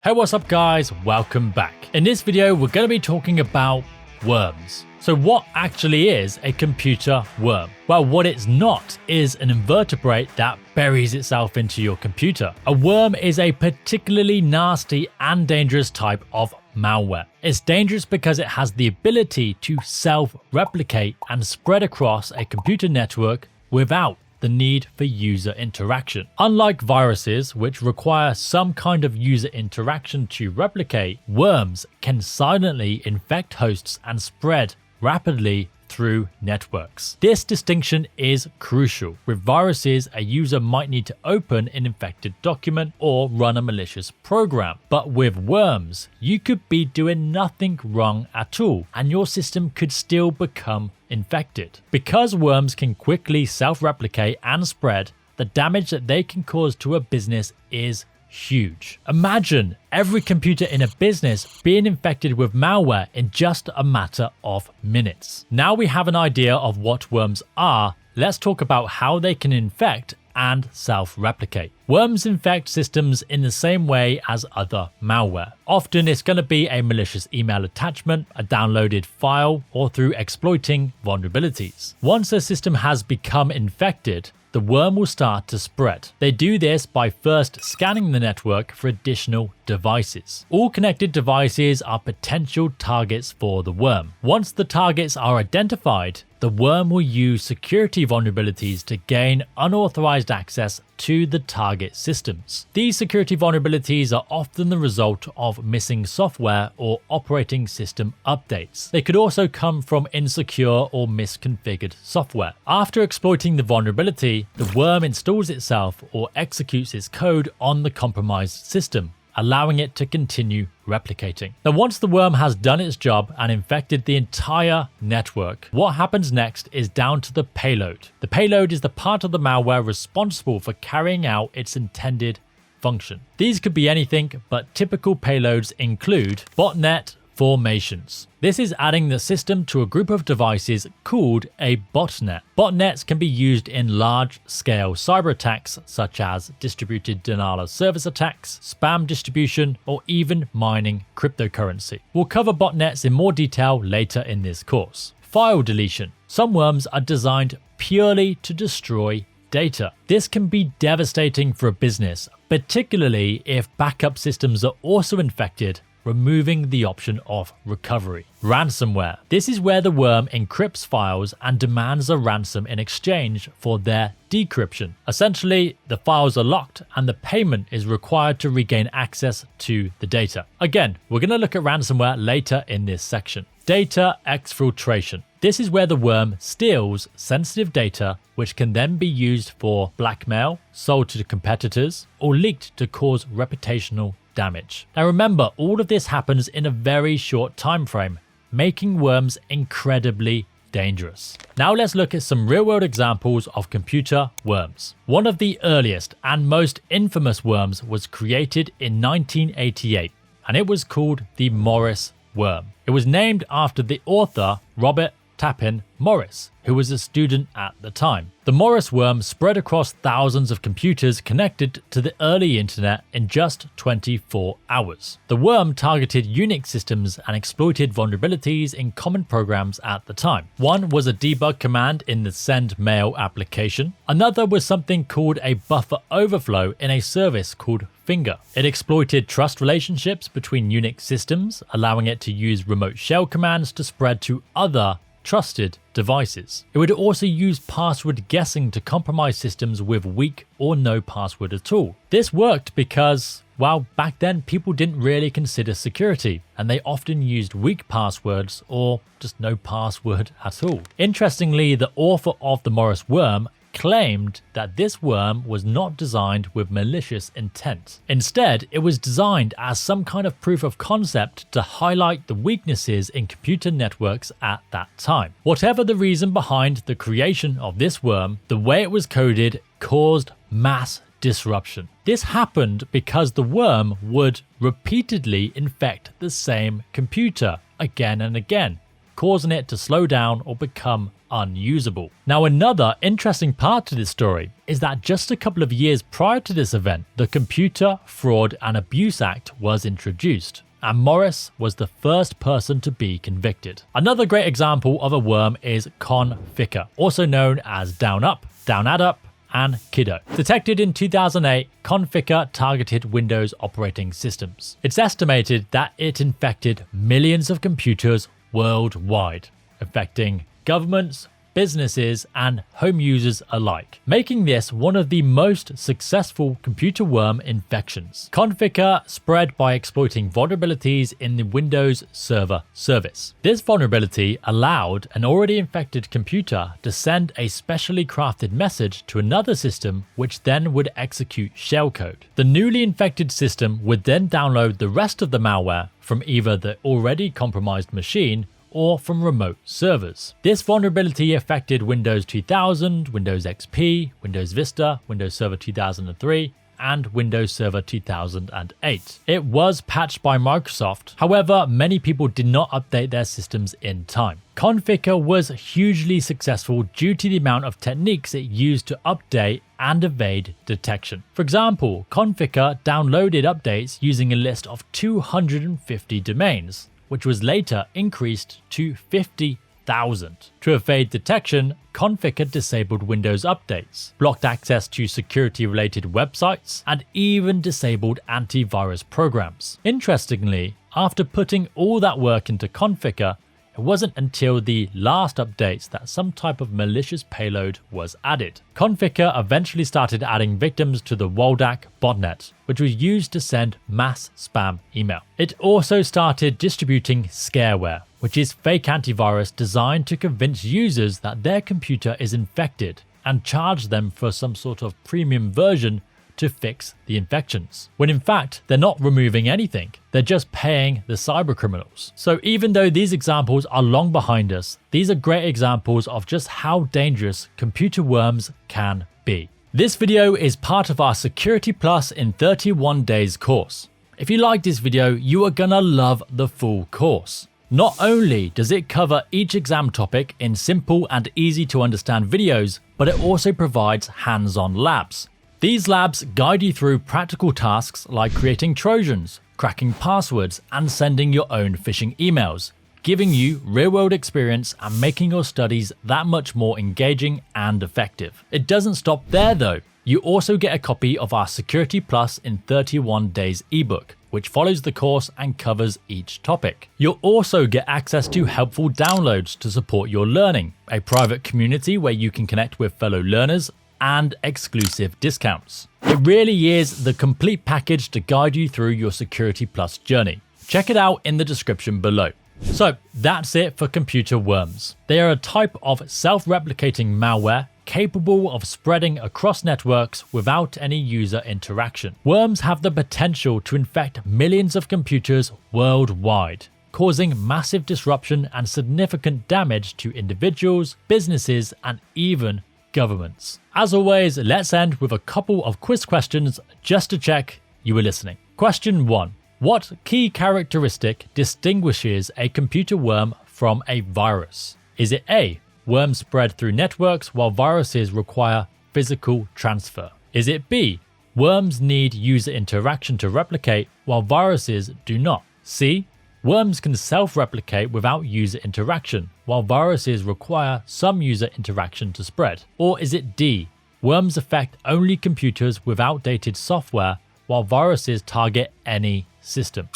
Hey, what's up guys? Welcome back. In this video, we're going to be talking about worms. So what actually is a computer worm? Well, what it's not is an invertebrate that buries itself into your computer. A worm is a particularly nasty and dangerous type of malware. It's dangerous because it has the ability to self-replicate and spread across a computer network without the need for user interaction. Unlike viruses, which require some kind of user interaction to replicate, worms can silently infect hosts and spread rapidly through networks. This distinction is crucial. With viruses, a user might need to open an infected document or run a malicious program. But with worms, you could be doing nothing wrong at all, and your system could still become infected. Because worms can quickly self-replicate and spread, the damage that they can cause to a business is huge. Imagine every computer in a business being infected with malware in just a matter of minutes. Now we have an idea of what worms are, let's talk about how they can infect and self-replicate. Worms infect systems in the same way as other malware. Often it's going to be a malicious email attachment, a downloaded file, or through exploiting vulnerabilities. Once a system has become infected, the worm will start to spread. They do this by first scanning the network for additional devices. All connected devices are potential targets for the worm. Once the targets are identified, the worm will use security vulnerabilities to gain unauthorized access to the target systems. These security vulnerabilities are often the result of missing software or operating system updates. They could also come from insecure or misconfigured software. After exploiting the vulnerability, the worm installs itself or executes its code on the compromised system, allowing it to continue replicating. Now, once the worm has done its job and infected the entire network, what happens next is down to the payload. The payload is the part of the malware responsible for carrying out its intended function. These could be anything, but typical payloads include botnet formations. This is adding the system to a group of devices called a botnet. Botnets can be used in large-scale cyber attacks such as distributed denial of service attacks, spam distribution, or even mining cryptocurrency. We'll cover botnets in more detail later in this course. File deletion. Some worms are designed purely to destroy data. This can be devastating for a business, particularly if backup systems are also infected, removing the option of recovery. Ransomware. This is where the worm encrypts files and demands a ransom in exchange for their decryption. Essentially, the files are locked and the payment is required to regain access to the data. Again, we're going to look at ransomware later in this section. Data exfiltration. This is where the worm steals sensitive data which can then be used for blackmail, sold to competitors, or leaked to cause reputational damage. Now remember, all of this happens in a very short time frame, making worms incredibly dangerous. Now let's look at some real-world examples of computer worms. One of the earliest and most infamous worms was created in 1988, and it was called the Morris worm. It was named after the author Robert Tappan Morris, who was a student at the time. The Morris worm spread across thousands of computers connected to the early internet in just 24 hours. The worm targeted Unix systems and exploited vulnerabilities in common programs at the time. One was a debug command in the send mail application. Another was something called a buffer overflow in a service called Finger. It exploited trust relationships between Unix systems, allowing it to use remote shell commands to spread to other trusted devices. It would also use password guessing to compromise systems with weak or no password at all. This worked because, well, back then people didn't really consider security, and they often used weak passwords or just no password at all. Interestingly, the author of the Morris worm claimed that this worm was not designed with malicious intent. Instead, it was designed as some kind of proof of concept to highlight the weaknesses in computer networks at that time. Whatever the reason behind the creation of this worm, the way it was coded caused mass disruption. This happened because the worm would repeatedly infect the same computer again and again, causing it to slow down or become unusable. Now, another interesting part to this story is that just a couple of years prior to this event, the Computer Fraud and Abuse Act was introduced, and Morris was the first person to be convicted. Another great example of a worm is Conficker, also known as Down Up, Down Add Up, and Kiddo. Detected in 2008, Conficker targeted Windows operating systems. It's estimated that it infected millions of computers worldwide, affecting governments, businesses, and home users alike, making this one of the most successful computer worm infections. Conficker spread by exploiting vulnerabilities in the Windows Server service. This vulnerability allowed an already infected computer to send a specially crafted message to another system, which then would execute shellcode. The newly infected system would then download the rest of the malware from either the already compromised machine or from remote servers. This vulnerability affected Windows 2000, Windows XP, Windows Vista, Windows Server 2003, and Windows Server 2008. It was patched by Microsoft, however, many people did not update their systems in time. Conficker was hugely successful due to the amount of techniques it used to update and evade detection. For example, Conficker downloaded updates using a list of 250 domains, which was later increased to 50,000. To evade detection, Conficker disabled Windows updates, blocked access to security-related websites, and even disabled antivirus programs. Interestingly, after putting all that work into Conficker, it wasn't until the last updates that some type of malicious payload was added. Conficker eventually started adding victims to the Waldak botnet, which was used to send mass spam email. It also started distributing scareware, which is fake antivirus designed to convince users that their computer is infected and charge them for some sort of premium version to fix the infections, when in fact they're not removing anything, they're just paying the cyber criminals. So even though these examples are long behind us, these are great examples of just how dangerous computer worms can be. This video is part of our Security Plus in 31 Days course. If you like this video, you are gonna love the full course. Not only does it cover each exam topic in simple and easy to understand videos, but it also provides hands-on labs. These labs guide you through practical tasks like creating Trojans, cracking passwords, and sending your own phishing emails, giving you real-world experience and making your studies that much more engaging and effective. It doesn't stop there though. You also get a copy of our Security Plus in 31 Days ebook, which follows the course and covers each topic. You'll also get access to helpful downloads to support your learning, a private community where you can connect with fellow learners, and exclusive discounts. It really is the complete package to guide you through your Security Plus journey. Check it out in the description below. So that's it for computer worms. They are a type of self-replicating malware capable of spreading across networks without any user interaction. Worms have the potential to infect millions of computers worldwide, causing massive disruption and significant damage to individuals, businesses, and even governments. As always, let's end with a couple of quiz questions just to check you were listening. Question 1. What key characteristic distinguishes a computer worm from a virus? Is it A, worms spread through networks while viruses require physical transfer? Is it B, worms need user interaction to replicate while viruses do not? C, worms can self-replicate without user interaction, while viruses require some user interaction to spread? Or is it D, worms affect only computers with outdated software, while viruses target any system?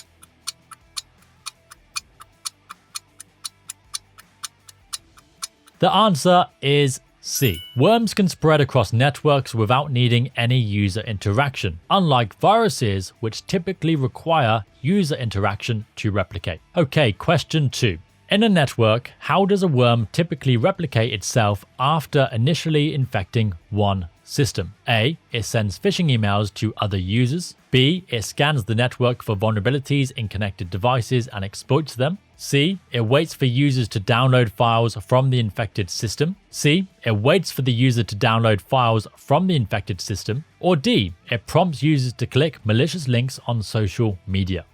The answer is C. Worms can spread across networks without needing any user interaction, unlike viruses, which typically require user interaction to replicate. Okay, question 2. In a network, how does a worm typically replicate itself after initially infecting one system? A, it sends phishing emails to other users. B, it scans the network for vulnerabilities in connected devices and exploits them. C, it waits for users to download files from the infected system. C, it waits for the user to download files from the infected system. Or D, it prompts users to click malicious links on social media.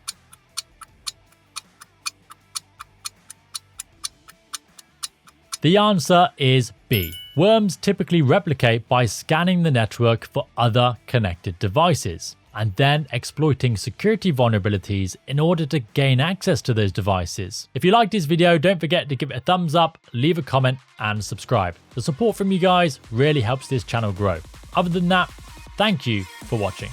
The answer is B. Worms typically replicate by scanning the network for other connected devices and then exploiting security vulnerabilities in order to gain access to those devices. If you liked this video, don't forget to give it a thumbs up, leave a comment and subscribe. The support from you guys really helps this channel grow. Other than that, thank you for watching.